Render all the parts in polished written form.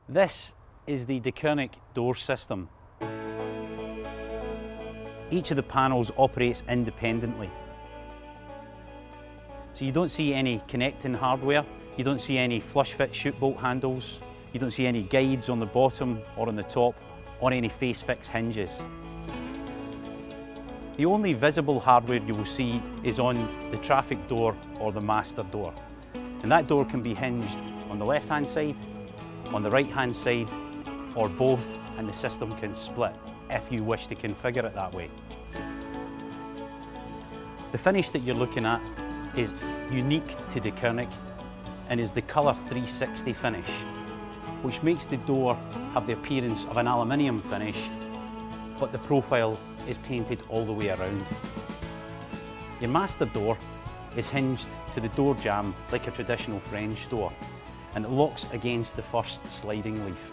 This is the Deceuninck door system. Each of the panels operates independently. So you don't see any connecting hardware, you don't see any flush fit chute bolt handles, you don't see any guides on the bottom or on the top, or any face fix hinges. The only visible hardware you will see is on the traffic door or the master door. And that door can be hinged on the left hand side, on the right hand side, or both, and the system can split if you wish to configure it that way. The finish that you're looking at is unique to Deceuninck and is the colour 360 finish, which makes the door have the appearance of an aluminium finish, but the profile is painted all the way around. Your master door is hinged to the door jamb like a traditional French door, and it locks against the first sliding leaf.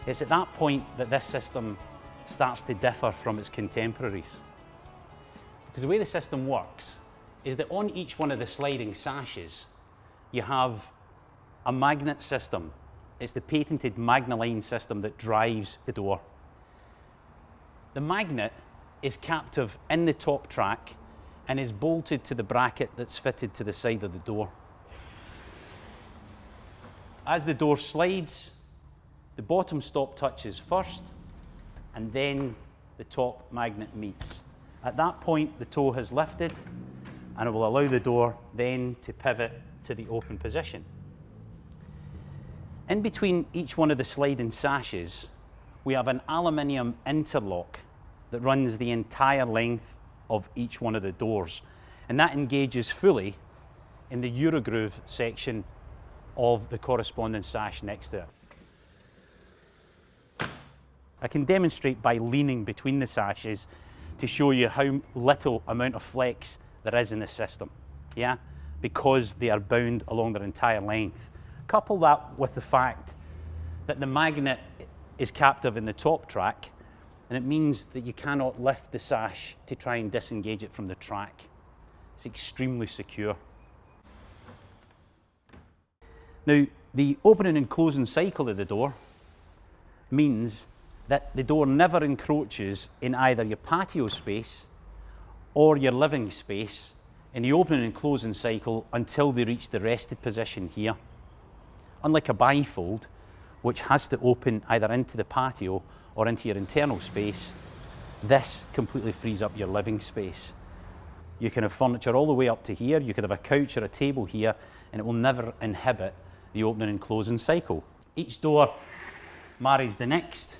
It's at that point that this system starts to differ from its contemporaries. Because the way the system works is that on each one of the sliding sashes, you have a magnet system. It's the patented Magnaline system that drives the door. The magnet is captive in the top track and is bolted to the bracket that's fitted to the side of the door. As the door slides, the bottom stop touches first, and then the top magnet meets. At that point, the toe has lifted, and it will allow the door then to pivot to the open position. In between each one of the sliding sashes, we have an aluminium interlock that runs the entire length of each one of the doors, and that engages fully in the Eurogroove section of the corresponding sash next to it. I can demonstrate by leaning between the sashes to show you how little amount of flex there is in the system, yeah? Because they are bound along their entire length. Couple that with the fact that the magnet is captive in the top track, and it means that you cannot lift the sash to try and disengage it from the track. It's extremely secure. Now, the opening and closing cycle of the door means that the door never encroaches in either your patio space or your living space in the opening and closing cycle until they reach the rested position here. Unlike a bifold, which has to open either into the patio or into your internal space, this completely frees up your living space. You can have furniture all the way up to here, you could have a couch or a table here, and it will never inhibit the opening and closing cycle. Each door marries the next,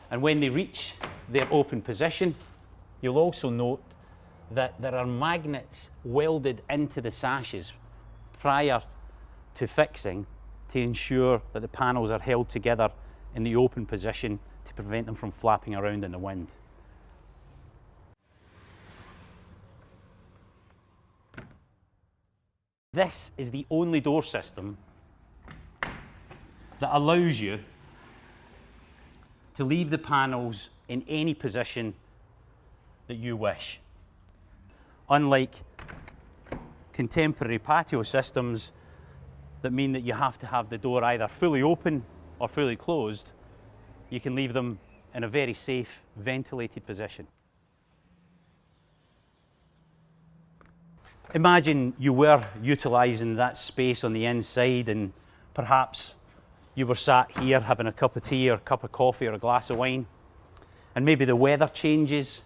and when they reach their open position, you'll also note that there are magnets welded into the sashes prior to fixing to ensure that the panels are held together in the open position to prevent them from flapping around in the wind. This is the only door system that allows you to leave the panels in any position that you wish. Unlike contemporary patio systems that mean that you have to have the door either fully open or fully closed, you can leave them in a very safe, ventilated position. Imagine you were utilising that space on the inside, and perhaps you were sat here having a cup of tea or a cup of coffee or a glass of wine, and maybe the weather changes,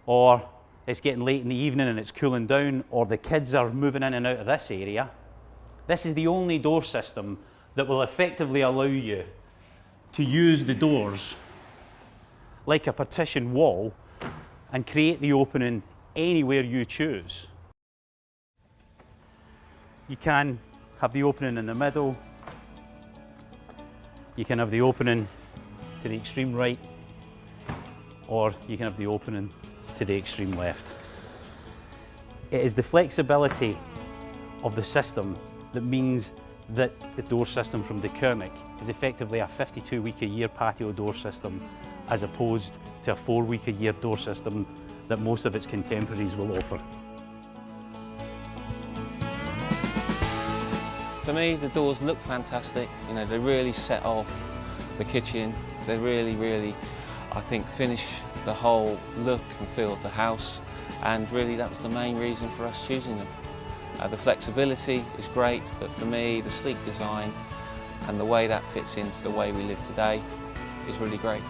or it's getting late in the evening and it's cooling down, or the kids are moving in and out of this area. This is the only door system that will effectively allow you to use the doors like a partition wall and create the opening anywhere you choose. You can have the opening in the middle, you can have the opening to the extreme right, or you can have the opening to the extreme left. It is the flexibility of the system that means that the door system from Deceuninck is effectively a 52-week-a-year patio door system, as opposed to a 4-week-a-year door system that most of its contemporaries will offer. For me, the doors look fantastic. You know, they really set off the kitchen. They really, I think, finish the whole look and feel of the house, and really that was the main reason for us choosing them. The flexibility is great, but for me the sleek design and the way that fits into the way we live today is really great.